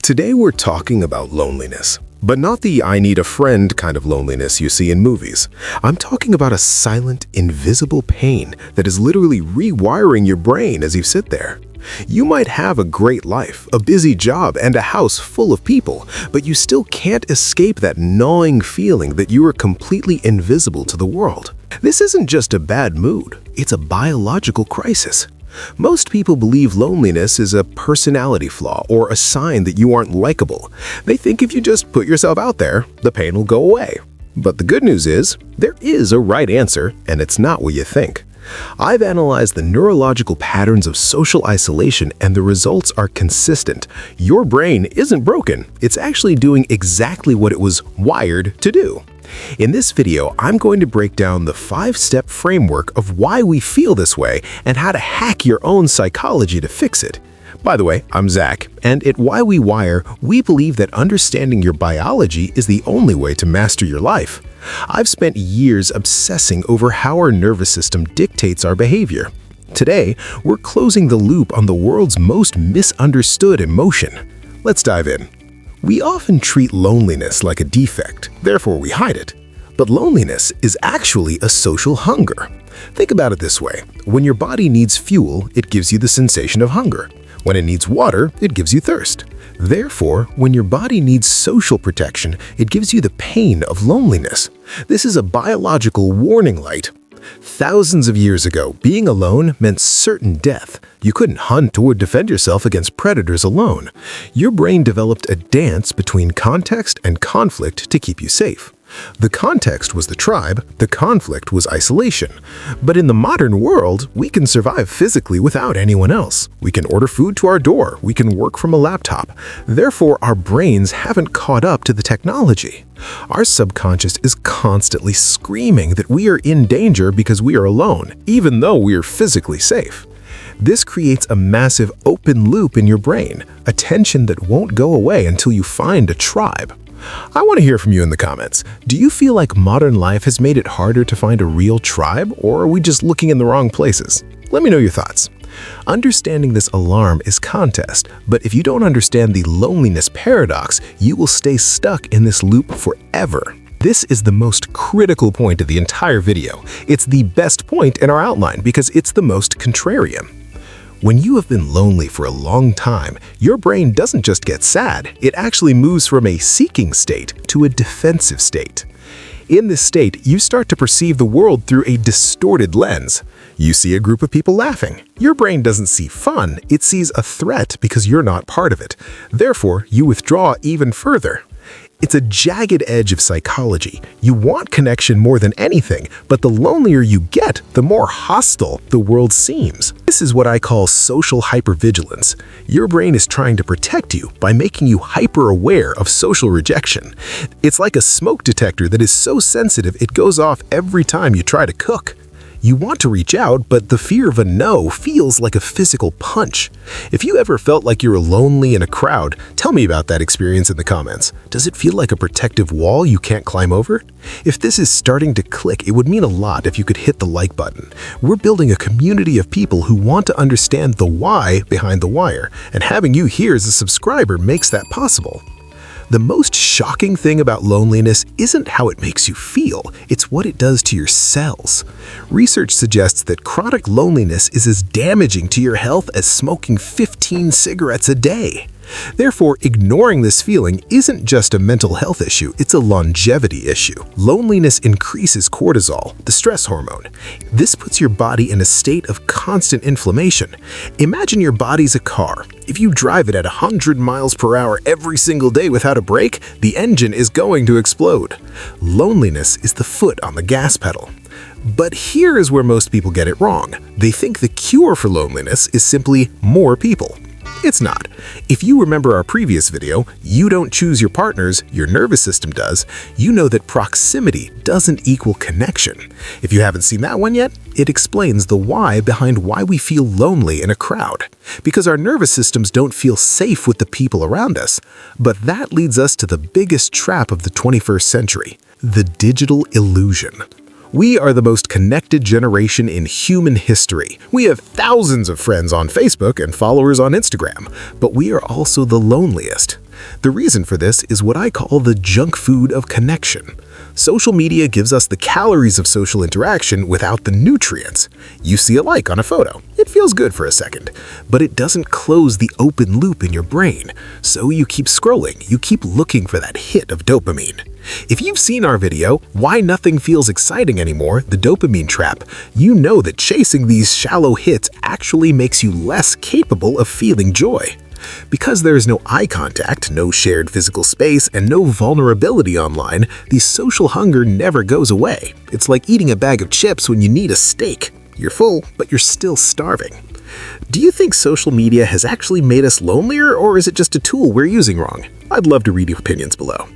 Today we're talking about loneliness, but not the I need a friend kind of loneliness you see in movies. I'm talking about a silent, invisible pain that is literally rewiring your brain as you sit there. You might have a great life, a busy job, and a house full of people, but you still can't escape that gnawing feeling that you are completely invisible to the world. This isn't just a bad mood, it's a biological crisis. Most people believe loneliness is a personality flaw or a sign that you aren't likable. They think if you just put yourself out there, the pain will go away. But the good news is, there is a right answer, and it's not what you think. I've analyzed the neurological patterns of social isolation, and the results are consistent. Your brain isn't broken. It's actually doing exactly what it was wired to do. In this video, I'm going to break down the 5-step framework of why we feel this way and how to hack your own psychology to fix it. By the way, I'm Zach, and at Why We Wire, we believe that understanding your biology is the only way to master your life. I've spent years obsessing over how our nervous system dictates our behavior. Today, we're closing the loop on the world's most misunderstood emotion. Let's dive in. We often treat loneliness like a defect, therefore we hide it. But loneliness is actually a social hunger. Think about it this way. When your body needs fuel, it gives you the sensation of hunger. When it needs water, it gives you thirst. Therefore, when your body needs social protection, it gives you the pain of loneliness. This is a biological warning light. Thousands of years ago, being alone meant certain death. You couldn't hunt or defend yourself against predators alone. Your brain developed a dance between context and conflict to keep you safe. The context was the tribe, the conflict was isolation. But in the modern world, we can survive physically without anyone else. We can order food to our door, we can work from a laptop. Therefore, our brains haven't caught up to the technology. Our subconscious is constantly screaming that we are in danger because we are alone, even though we are physically safe. This creates a massive open loop in your brain, a tension that won't go away until you find a tribe. I want to hear from you in the comments. Do you feel like modern life has made it harder to find a real tribe, or are we just looking in the wrong places? Let me know your thoughts. Understanding this alarm is context, but if you don't understand the loneliness paradox, you will stay stuck in this loop forever. This is the most critical point of the entire video. It's the best point in our outline because it's the most contrarian. When you have been lonely for a long time, your brain doesn't just get sad, it actually moves from a seeking state to a defensive state. In this state, you start to perceive the world through a distorted lens. You see a group of people laughing. Your brain doesn't see fun, it sees a threat because you're not part of it. Therefore, you withdraw even further. It's a jagged edge of psychology. You want connection more than anything, but the lonelier you get, the more hostile the world seems. This is what I call social hypervigilance. Your brain is trying to protect you by making you hyper-aware of social rejection. It's like a smoke detector that is so sensitive it goes off every time you try to cook. You want to reach out, but the fear of a no feels like a physical punch. If you ever felt like you were lonely in a crowd, tell me about that experience in the comments. Does it feel like a protective wall you can't climb over? If this is starting to click, it would mean a lot if you could hit the like button. We're building a community of people who want to understand the why behind the wire, and having you here as a subscriber makes that possible. The most shocking thing about loneliness isn't how it makes you feel, it's what it does to your cells. Research suggests that chronic loneliness is as damaging to your health as smoking 15 cigarettes a day. Therefore, ignoring this feeling isn't just a mental health issue, it's a longevity issue. Loneliness increases cortisol, the stress hormone. This puts your body in a state of constant inflammation. Imagine your body's a car. If you drive it at 100 miles per hour every single day without a brake, the engine is going to explode. Loneliness is the foot on the gas pedal. But here is where most people get it wrong. They think the cure for loneliness is simply more people. It's not. If you remember our previous video, you don't choose your partners, your nervous system does, you know that proximity doesn't equal connection. If you haven't seen that one yet, it explains the why behind why we feel lonely in a crowd. Because our nervous systems don't feel safe with the people around us. But that leads us to the biggest trap of the 21st century, the digital illusion. We are the most connected generation in human history. We have thousands of friends on Facebook and followers on Instagram, but we are also the loneliest. The reason for this is what I call the junk food of connection. Social media gives us the calories of social interaction without the nutrients. You see a like on a photo. It feels good for a second, but it doesn't close the open loop in your brain. So you keep scrolling, you keep looking for that hit of dopamine. If you've seen our video, Why Nothing Feels Exciting Anymore, the dopamine trap, you know that chasing these shallow hits actually makes you less capable of feeling joy. Because there is no eye contact, no shared physical space, and no vulnerability online, the social hunger never goes away. It's like eating a bag of chips when you need a steak. You're full, but you're still starving. Do you think social media has actually made us lonelier, or is it just a tool we're using wrong? I'd love to read your opinions below.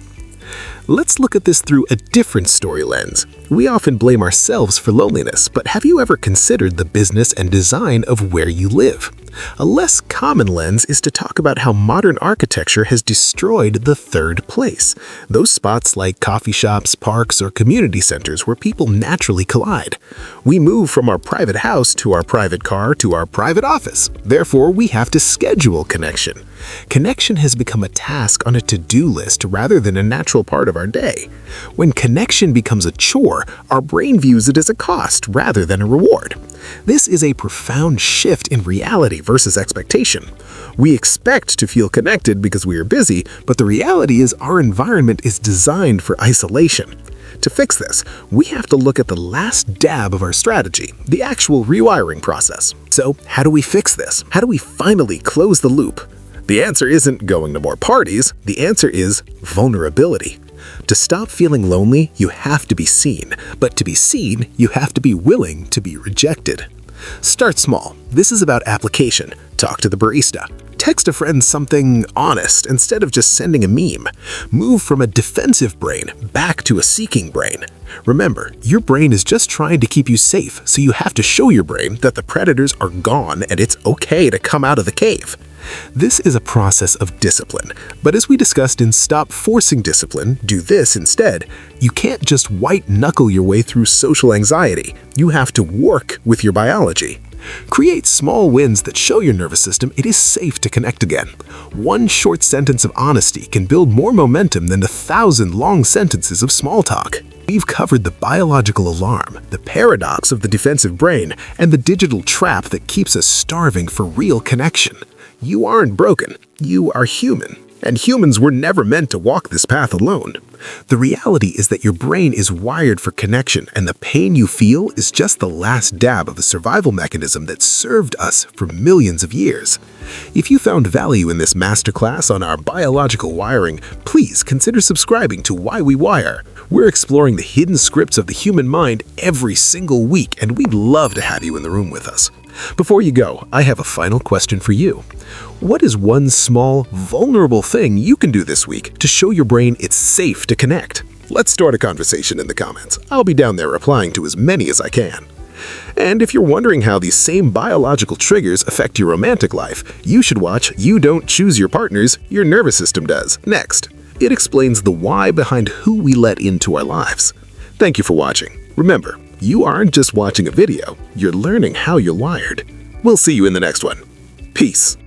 Let's look at this through a different story lens. We often blame ourselves for loneliness, but have you ever considered the business and design of where you live? A less common lens is to talk about how modern architecture has destroyed the third place. Those spots like coffee shops, parks, or community centers where people naturally collide. We move from our private house to our private car to our private office. Therefore, we have to schedule connection. Connection has become a task on a to-do list rather than a natural part of our day. When connection becomes a chore, our brain views it as a cost rather than a reward. This is a profound shift in reality versus expectation. We expect to feel connected because we are busy, but the reality is our environment is designed for isolation. To fix this, we have to look at the last dab of our strategy, the actual rewiring process. So, how do we fix this? How do we finally close the loop? The answer isn't going to more parties, the answer is vulnerability. To stop feeling lonely, you have to be seen. But to be seen, you have to be willing to be rejected. Start small. This is about application. Talk to the barista. Text a friend something honest instead of just sending a meme. Move from a defensive brain back to a seeking brain. Remember, your brain is just trying to keep you safe, so you have to show your brain that the predators are gone and it's okay to come out of the cave. This is a process of discipline, but as we discussed in Stop Forcing Discipline, Do This Instead, you can't just white-knuckle your way through social anxiety. You have to work with your biology. Create small wins that show your nervous system it is safe to connect again. One short sentence of honesty can build more momentum than 1,000 long sentences of small talk. We've covered the biological alarm, the paradox of the defensive brain, and the digital trap that keeps us starving for real connection. You aren't broken, you are human. And humans were never meant to walk this path alone. The reality is that your brain is wired for connection, and the pain you feel is just the last dab of a survival mechanism that served us for millions of years. If you found value in this masterclass on our biological wiring, please consider subscribing to Why We Wire. We're exploring the hidden scripts of the human mind every single week, and we'd love to have you in the room with us. Before you go, I have a final question for you. What is one small, vulnerable thing you can do this week to show your brain it's safe to connect? Let's start a conversation in the comments. I'll be down there replying to as many as I can. And if you're wondering how these same biological triggers affect your romantic life, you should watch You Don't Choose Your Partners, Your Nervous System Does, next. It explains the why behind who we let into our lives. Thank you for watching. Remember, you aren't just watching a video, you're learning how you're wired. We'll see you in the next one. Peace.